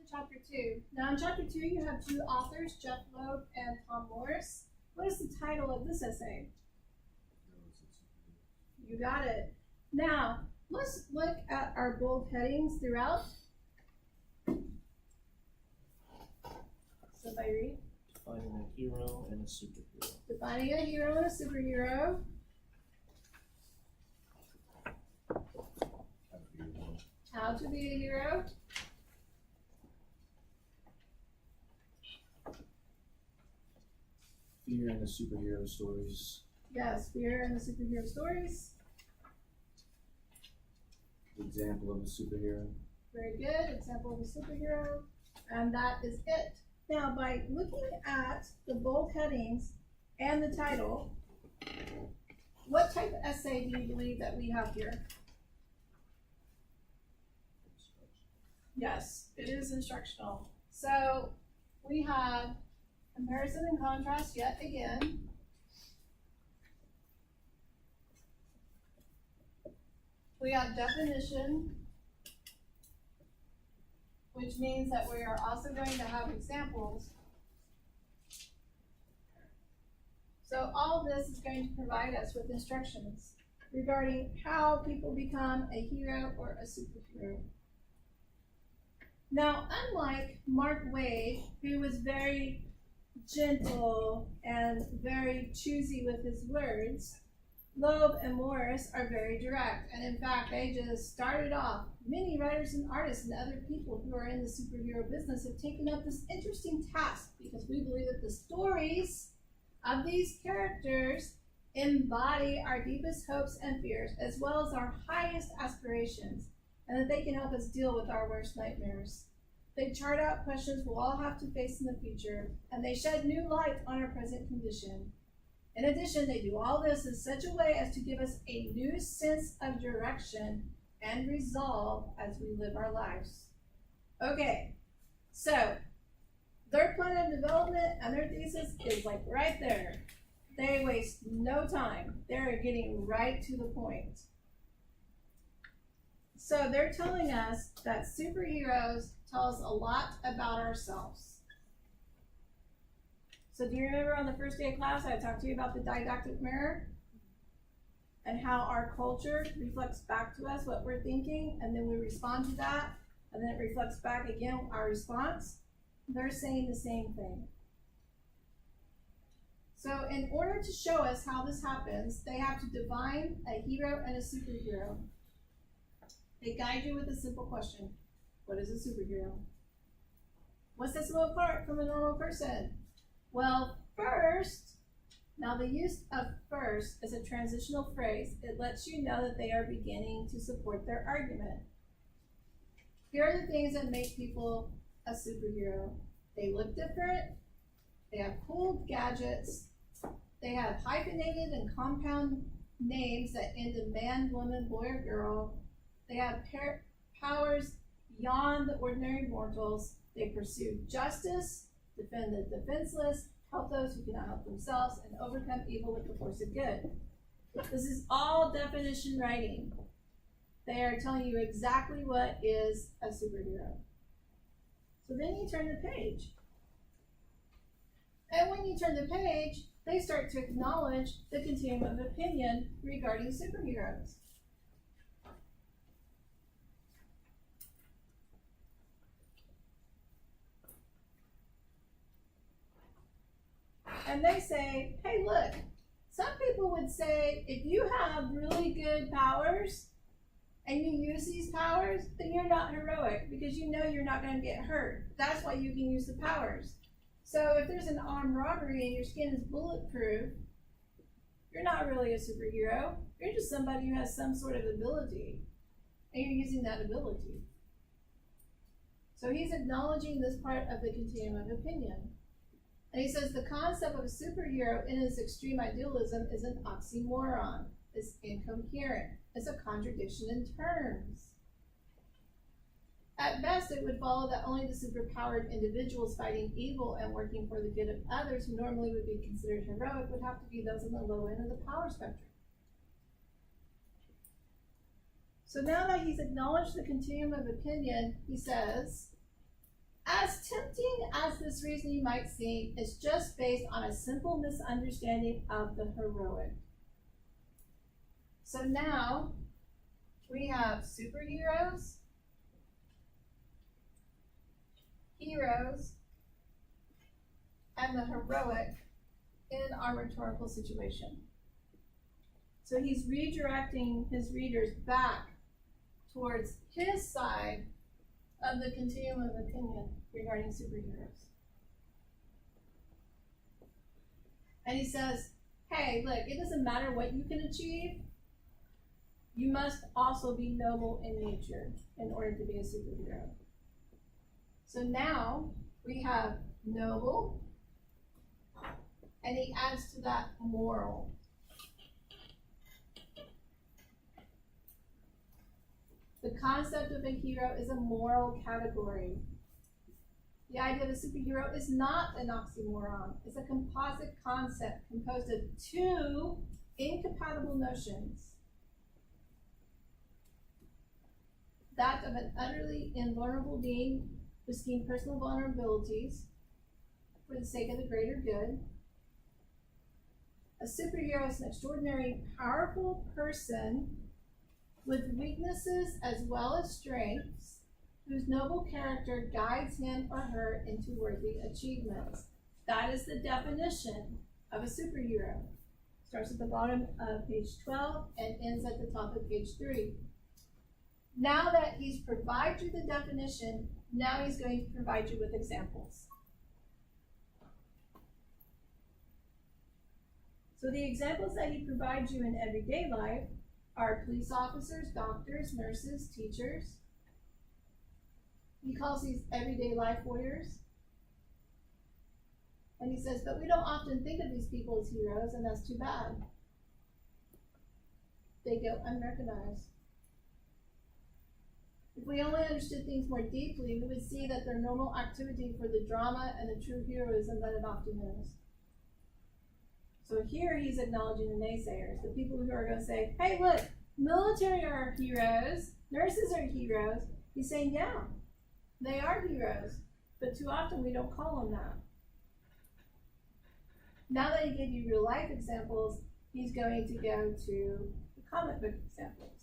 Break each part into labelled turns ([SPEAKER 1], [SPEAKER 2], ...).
[SPEAKER 1] chapter 2. Now in chapter 2 you have two authors, Jeff Loeb and Tom Morris. What is the title of this essay? You got it. Now, let's look at our bold headings throughout. Somebody read.
[SPEAKER 2] Defining a hero and a superhero.
[SPEAKER 1] Defining a hero and a superhero. How to be a hero.
[SPEAKER 2] Fear and the superhero stories.
[SPEAKER 1] Yes, fear and the superhero stories.
[SPEAKER 2] The example of a superhero.
[SPEAKER 1] Very good. Example of a superhero. And that is it. Now, by looking at the bold headings and the title, what type of essay do you believe that we have here? Yes, it is instructional. So we have comparison and contrast yet again. We have definition, which means that we are also going to have examples. So all of this is going to provide us with instructions regarding how people become a hero or a superhero. Now, unlike Mark Wade, who was very gentle and very choosy with his words, Loeb and Morris are very direct. And in fact, they just started off. Many writers and artists and other people who are in the superhero business have taken up this interesting task because we believe that the stories of these characters embody our deepest hopes and fears, as well as our highest aspirations, and that they can help us deal with our worst nightmares. They chart out questions we'll all have to face in the future, and they shed new light on our present condition. In addition, they do all this in such a way as to give us a new sense of direction and resolve as we live our lives. Okay, so their plan of development and their thesis is like right there. They waste no time. They're getting right to the point. So they're telling us that superheroes tell us a lot about ourselves. So do you remember on the first day of class I talked to you about the didactic mirror and how our culture reflects back to us what we're thinking, and then we respond to that, and then it reflects back again our response? They're saying the same thing. So in order to show us how this happens, they have to define a hero and a superhero. They guide you with a simple question. What is a superhero? What sets them apart from a normal person? Well, first, now the use of first is a transitional phrase. It lets you know that they are beginning to support their argument. Here are the things that make people a superhero. They look different. They have cool gadgets. They have hyphenated and compound names that end in man, woman, boy, or girl. They have powers beyond the ordinary mortals. They pursue justice, defend the defenseless, help those who cannot help themselves, and overcome evil with the force of good. This is all definition writing. They are telling you exactly what is a superhero. So then you turn the page. And when you turn the page, they start to acknowledge the continuum of opinion regarding superheroes. And they say, hey, look, some people would say if you have really good powers and you use these powers, then you're not heroic because you know you're not going to get hurt. That's why you can use the powers. So if there's an armed robbery and your skin is bulletproof, you're not really a superhero. You're just somebody who has some sort of ability, and you're using that ability. So he's acknowledging this part of the continuum of opinion. And he says the concept of a superhero in its extreme idealism is an oxymoron. It's incoherent. It's a contradiction in terms. At best, it would follow that only the superpowered individuals fighting evil and working for the good of others who normally would be considered heroic would have to be those on the low end of the power spectrum. So now that he's acknowledged the continuum of opinion, he says, As tempting as this reasoning might seem, it's just based on a simple misunderstanding of the heroic. So now we have superheroes, heroes, and the heroic in our rhetorical situation. So he's redirecting his readers back towards his side of the continuum of opinion regarding superheroes. And he says, hey, look, it doesn't matter what you can achieve, you must also be noble in nature in order to be a superhero. So now we have noble, and he adds to that moral. The concept of a hero is a moral category. The idea of a superhero is not an oxymoron. It's a composite concept composed of two incompatible notions. That of an utterly invulnerable being risking personal vulnerabilities for the sake of the greater good. A superhero is an extraordinarily powerful person with weaknesses as well as strengths, whose noble character guides him or her into worthy achievements. That is the definition of a superhero. Starts at the bottom of page 12 and ends at the top of page 3. Now that he's provided you the definition, now he's going to provide you with examples. So the examples that he provides you in everyday life are police officers, doctors, nurses, teachers. He calls these everyday life warriors. And he says, but we don't often think of these people as heroes, and that's too bad. They go unrecognized. If we only understood things more deeply, we would see that they're normal activity for the drama and the true heroism that it often is. So here he's acknowledging the naysayers, the people who are going to say, hey, look, military are heroes, nurses are heroes. He's saying, yeah, they are heroes, but too often we don't call them that. Now that he gave you real life examples, he's going to go to the comic book examples.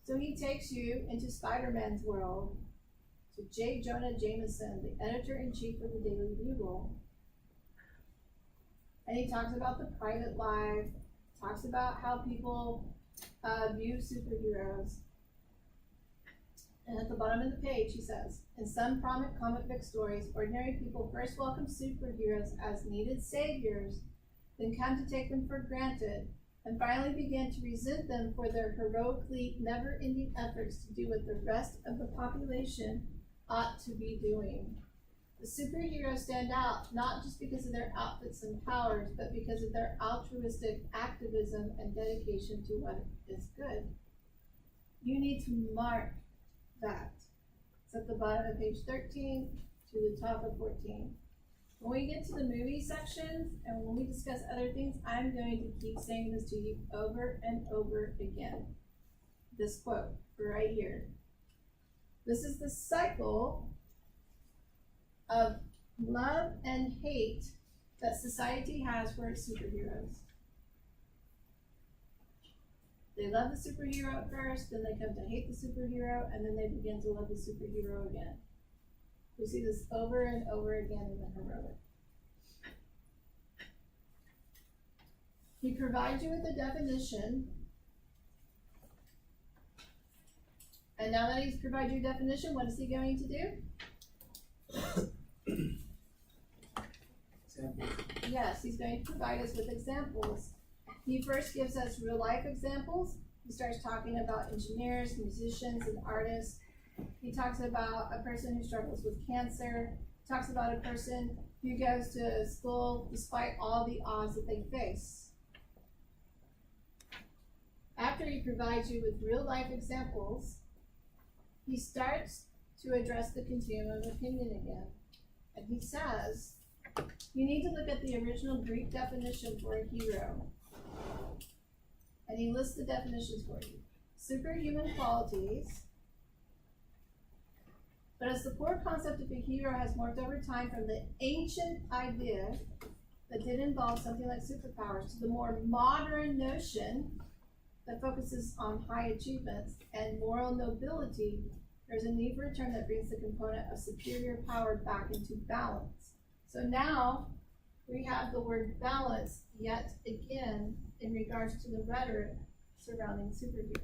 [SPEAKER 1] So he takes you into Spider-Man's world, to J. Jonah Jameson, the editor-in-chief of the Daily Bugle. And he talks about the private life, talks about how people view superheroes. And at the bottom of the page, he says, in some prominent comic book stories, ordinary people first welcome superheroes as needed saviors, then come to take them for granted, and finally begin to resent them for their heroically never-ending efforts to do what the rest of the population ought to be doing. The superheroes stand out not just because of their outfits and powers, but because of their altruistic activism and dedication to what is good. You need to mark that. It's at the bottom of page 13 to the top of 14. When we get to the movie sections and when we discuss other things, I'm going to keep saying this to you over and over again. This quote right here. This is the cycle of love and hate that society has for its superheroes. They love the superhero at first, then they come to hate the superhero, and then they begin to love the superhero again. We see this over and over again in the heroic. He provides you with a definition, and now that he's provided you a definition, what is he going to do?
[SPEAKER 2] Examples.
[SPEAKER 1] Yes, he's going to provide us with examples. He first gives us real life examples. He starts talking about engineers, musicians, and artists. He talks about a person who struggles with cancer. He talks about a person who goes to school despite all the odds that they face. After he provides you with real life examples, he starts to address the continuum of opinion again. And he says, you need to look at the original Greek definition for a hero. And he lists the definitions for you. Superhuman qualities, But as the core concept of a hero has morphed over time from the ancient idea that did involve something like superpowers to the more modern notion that focuses on high achievements and moral nobility, there's a need for a term that brings the component of superior power back into balance. So now we have the word balance yet again in regards to the rhetoric surrounding superheroes.